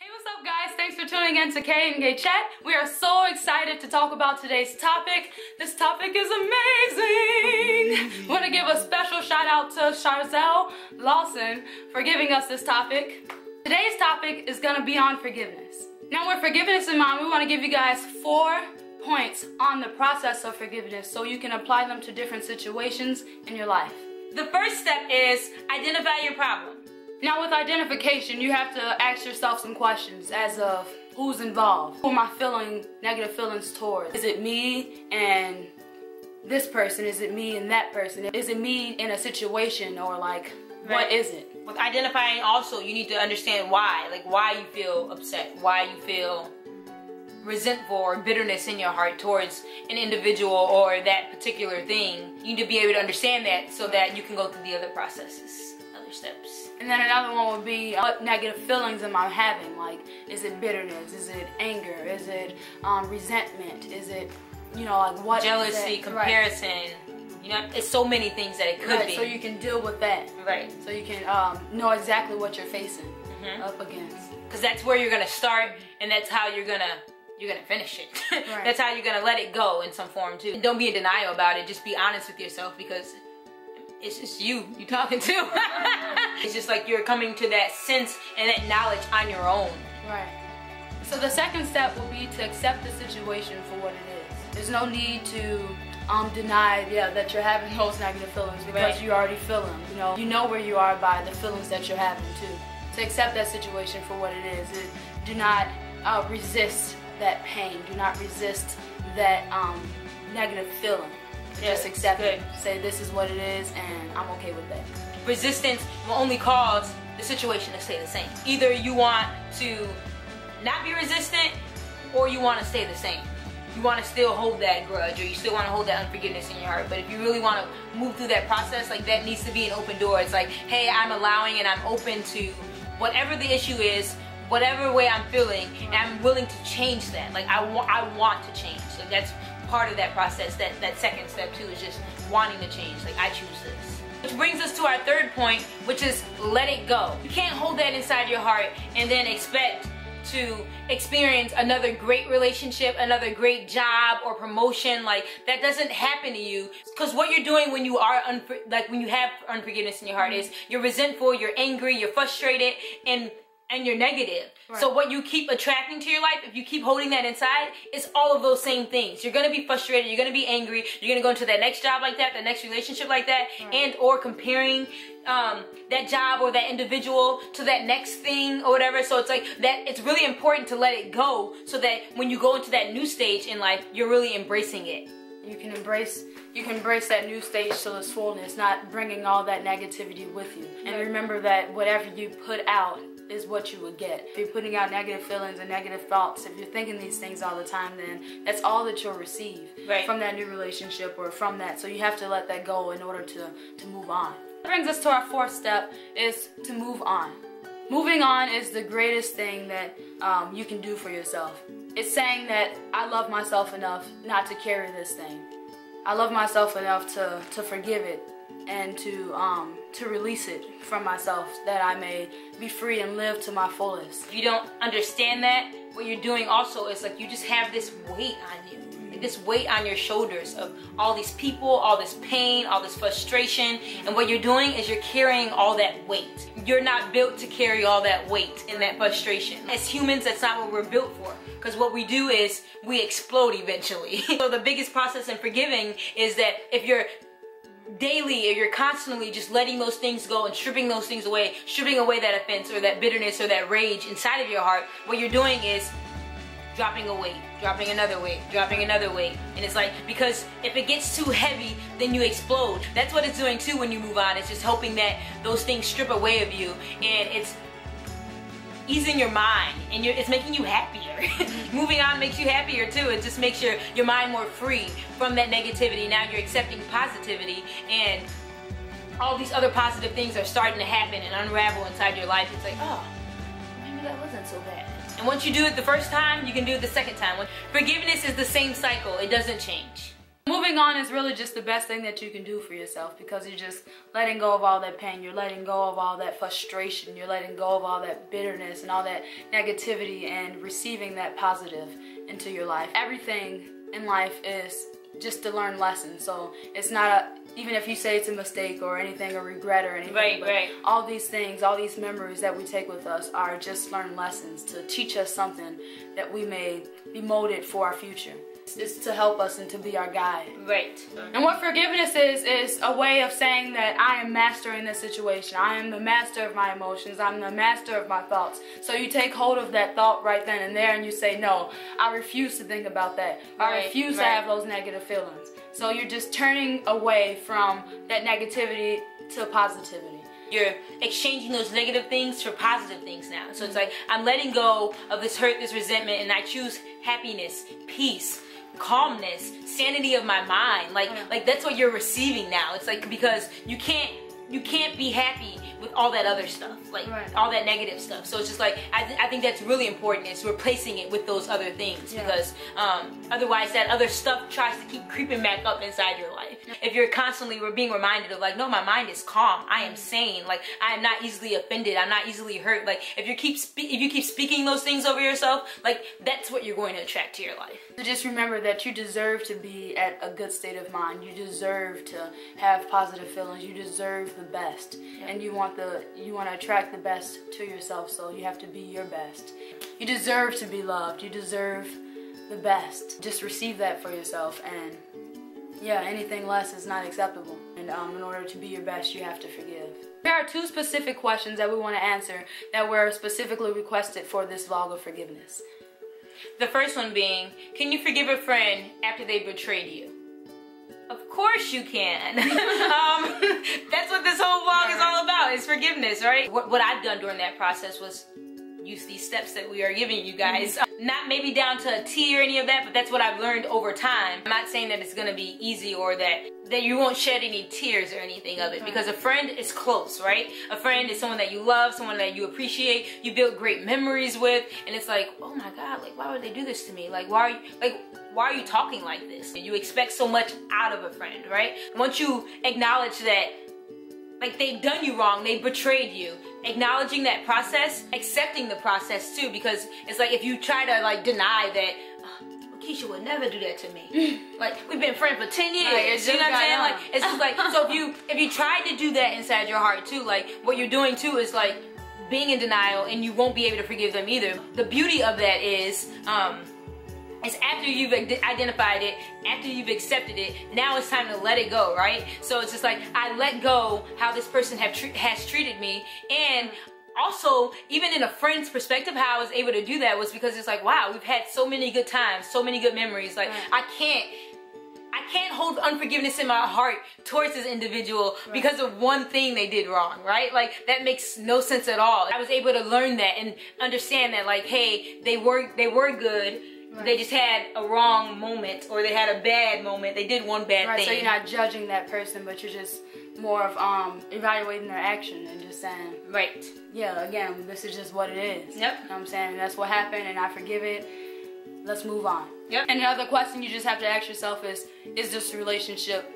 Hey, what's up guys? Thanks for tuning in to K and Gay Chat. We are so excited to talk about today's topic. This topic is amazing. I want to give a special shout out to Charzele, Lawson for giving us this topic. Today's topic is going to be on forgiveness. Now with forgiveness in mind, we want to give you guys 4 points on the process of forgiveness so you can apply them to different situations in your life. The first step is identify your problem. Now with identification, you have to ask yourself some questions as of who's involved. Who am I feeling negative feelings towards? Is it me and this person? Is it me and that person? Is it me in a situation, or like, what is it? With identifying also, you need to understand why. Like why you feel upset, why you feel resentful or bitterness in your heart towards an individual or that particular thing. You need to be able to understand that so that you can go through the other processes, other steps. And then another one would be, what negative feelings am I having? Like, is it bitterness? Is it anger? Is it resentment? Is it, you know, like what? Jealousy, comparison. Right. You know, it's so many things that it could be. So you can deal with that. Right. So you can know exactly what you're facing up against. Because that's where you're gonna start, and that's how you're gonna finish it. Right. That's how you're gonna let it go in some form too. And don't be in denial about it. Just be honest with yourself, because it's just you talking to. It's just like you're coming to that sense and that knowledge on your own. Right. So the second step will be to accept the situation for what it is. There's no need to deny that you're having those negative feelings, because you already feel them. You know where you are by the feelings that you're having too. To accept that situation for what it is. Do not resist that pain. Do not resist that negative feeling. Just accept it. Say this is what it is and I'm okay with that. Resistance will only cause the situation to stay the same. Either you want to not be resistant, or you want to stay the same. You want to still hold that grudge, or you still want to hold that unforgiveness in your heart. But if you really want to move through that process, like, that needs to be an open door. It's like, hey, I'm allowing and I'm open to whatever the issue is, whatever way I'm feeling, and I'm willing to change that. Like, I want to change. Like, that's part of that process. That second step too is just wanting to change. Like, I choose this. Which brings us to our third point, which is let it go. You can't hold that inside your heart and then expect to experience another great relationship, another great job or promotion. Like, that doesn't happen to you, because what you're doing when you are when you have unforgiveness in your heart is you're resentful, you're angry, you're frustrated, and you're negative. Right. So what you keep attracting to your life, if you keep holding that inside, it's all of those same things. You're gonna be frustrated, you're gonna be angry, you're gonna go into that next job like that, the next relationship like that, and or comparing that job or that individual to that next thing or whatever. So it's like that. It's really important to let it go, so that when you go into that new stage in life, you're really embracing it. You can embrace that new stage to its fullness, not bringing all that negativity with you. And remember that whatever you put out is what you would get. If you're putting out negative feelings and negative thoughts, if you're thinking these things all the time, then that's all that you'll receive from that new relationship or from that. So you have to let that go in order to move on. That brings us to our fourth step, is to move on. Moving on is the greatest thing that you can do for yourself. It's saying that I love myself enough not to carry this thing. I love myself enough to forgive it and to release it from myself, that I may be free and live to my fullest. If you don't understand that, what you're doing also is like you just have this weight on you. Like this weight on your shoulders of all these people, all this pain, all this frustration, and what you're doing is you're carrying all that weight. You're not built to carry all that weight and that frustration. As humans, that's not what we're built for, because what we do is we explode eventually. So the biggest process in forgiving is that if you're daily, or you're constantly just letting those things go and stripping those things away, stripping away that offense or that bitterness or that rage inside of your heart, what you're doing is dropping a weight, dropping another weight, dropping another weight. And it's like, because if it gets too heavy, then you explode. That's what it's doing too when you move on. It's just helping that those things strip away of you, and it's easing your mind, and it's making you happier. Moving on makes you happier too. It just makes your mind more free from that negativity. Now you're accepting positivity, and all these other positive things are starting to happen and unravel inside your life. It's like, oh, maybe that wasn't so bad. And once you do it the first time, you can do it the second time. Forgiveness is the same cycle. It doesn't change. Moving on is really just the best thing that you can do for yourself, because you're just letting go of all that pain, you're letting go of all that frustration, you're letting go of all that bitterness and all that negativity, and receiving that positive into your life. Everything in life is just to learn lessons, so it's not even if you say it's a mistake or anything, or regret or anything, right. All these things, all these memories that we take with us are just learned lessons to teach us something that we may be molded for our future. It's to help us and to be our guide. Right. And what forgiveness is a way of saying that I am mastering this situation. I am the master of my emotions. I'm the master of my thoughts. So you take hold of that thought right then and there and you say, no, I refuse to think about that. I refuse to have those negative feelings. So you're just turning away from that negativity to positivity. You're exchanging those negative things for positive things now. So it's like, I'm letting go of this hurt, this resentment, and I choose happiness, peace, calmness, sanity of my mind. Like that's what you're receiving now. It's like, because you can't be happy with all that other stuff, like all that negative stuff. So it's just like, I think that's really important, is replacing it with those other things, because otherwise that other stuff tries to keep creeping back up inside your life. If you're constantly being reminded of like, no, my mind is calm, I am sane, like I am not easily offended, I'm not easily hurt. Like if you keep speaking those things over yourself, like that's what you're going to attract to your life. So just remember that you deserve to be at a good state of mind. You deserve to have positive feelings. You deserve the best, and you want to attract the best to yourself. So you have to be your best. You deserve to be loved. You deserve the best. Just receive that for yourself, and yeah, anything less is not acceptable. And in order to be your best, you have to forgive. There are 2 specific questions that we want to answer that were specifically requested for this vlog of forgiveness. The first one being, can you forgive a friend after they betrayed you? Of course you can. That's what this whole vlog is all about, is forgiveness, right? What I've done during that process was use these steps that we are giving you guys. Not maybe down to a T or any of that, but that's what I've learned over time. I'm not saying that it's gonna be easy, or that you won't shed any tears or anything of it, because a friend is close, right? A friend is someone that you love, someone that you appreciate, you build great memories with, and it's like, oh my God, like why would they do this to me? Like why are you talking like this? You expect so much out of a friend, right? Once you acknowledge that, like, they've done you wrong, they betrayed you, acknowledging that process, accepting the process too, because it's like, if you try to like deny that, Keisha would never do that to me. Like, we've been friends for 10 years. You know what I'm saying? Like, it's just like, so if you try to do that inside your heart too, like what you're doing too is like being in denial, and you won't be able to forgive them either. The beauty of that is after you've identified it, after you've accepted it, now it's time to let it go, right? So it's just like, I let go how this person has treated me, and also, even in a friend's perspective, how I was able to do that was because it's like, wow, we've had so many good times, so many good memories. Like, I can't hold unforgiveness in my heart towards this individual because of one thing they did wrong, right? Like, that makes no sense at all. I was able to learn that and understand that, like, hey, they were good. They just had a wrong moment, or they had a bad moment. They did one bad thing. So you're not judging that person, but you're just more of evaluating their action and just saying, yeah, again, this is just what it is. Yep. You know what I'm saying? That's what happened, and I forgive it. Let's move on. Yep. And the other question you just have to ask yourself is this relationship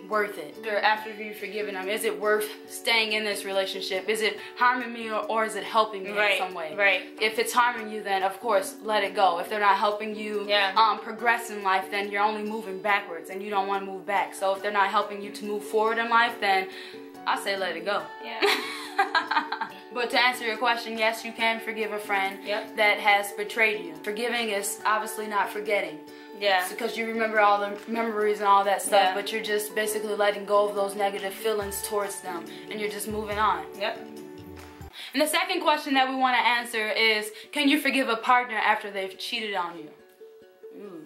worth it? Or after you've forgiven them, is it worth staying in this relationship? Is it harming me, or is it helping me in some way? If it's harming you, then of course let it go. If they're not helping you progress in life, then you're only moving backwards, and you don't want to move back. So if they're not helping you to move forward in life, then I say let it go. But to answer your question, yes, you can forgive a friend that has betrayed you. Forgiving is obviously not forgetting. Yeah. Because you remember all the memories and all that stuff, but you're just basically letting go of those negative feelings towards them, and you're just moving on. Yep. And the second question that we want to answer is, can you forgive a partner after they've cheated on you? Ooh.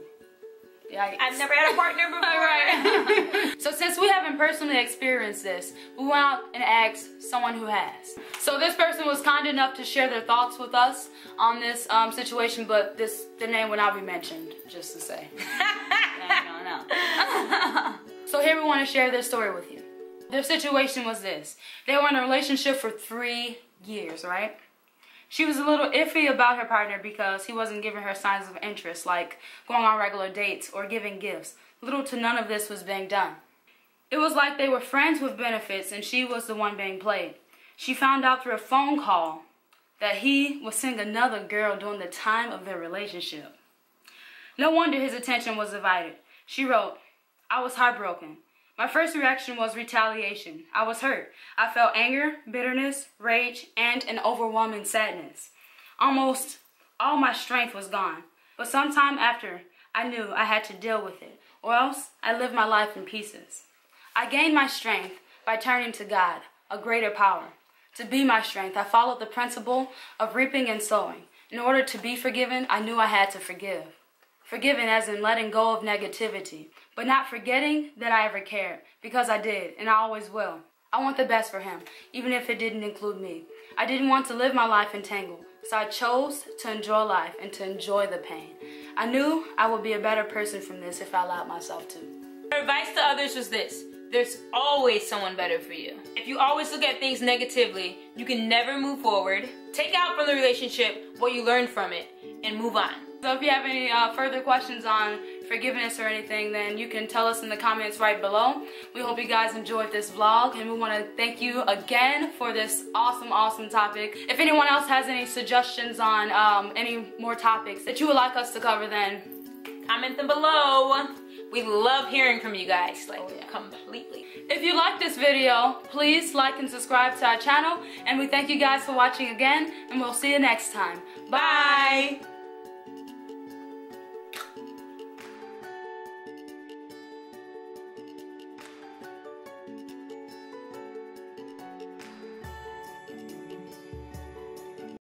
Yikes. I've never had a partner before. So since we haven't personally experienced this, we went out and asked someone who has. So this person was kind enough to share their thoughts with us on this situation, but the name will not be mentioned, just to say. So here we want to share their story with you. Their situation was this. They were in a relationship for 3 years, right? She was a little iffy about her partner because he wasn't giving her signs of interest, like going on regular dates or giving gifts. little to none of this was being done. It was like they were friends with benefits and she was the one being played. She found out through a phone call that he was seeing another girl during the time of their relationship. No wonder his attention was divided. She wrote, "I was heartbroken. My first reaction was retaliation. I was hurt. I felt anger, bitterness, rage, and an overwhelming sadness. Almost all my strength was gone. But sometime after, I knew I had to deal with it, or else I lived my life in pieces. I gained my strength by turning to God, a greater power. To be my strength, I followed the principle of reaping and sowing. In order to be forgiven, I knew I had to forgive. Forgiven as in letting go of negativity, but not forgetting that I ever cared, because I did, and I always will. I want the best for him, even if it didn't include me. I didn't want to live my life entangled, so I chose to enjoy life and to enjoy the pain. I knew I would be a better person from this if I allowed myself to." Her advice to others was this: there's always someone better for you. If you always look at things negatively, you can never move forward. Take out from the relationship what you learned from it and move on. So if you have any further questions on forgiveness or anything, then you can tell us in the comments right below. We hope you guys enjoyed this vlog, and we want to thank you again for this awesome topic. If anyone else has any suggestions on any more topics that you would like us to cover, then comment them below. We love hearing from you guys, completely. If you like this video, please like and subscribe to our channel, and we thank you guys for watching again, and we'll see you next time. Bye!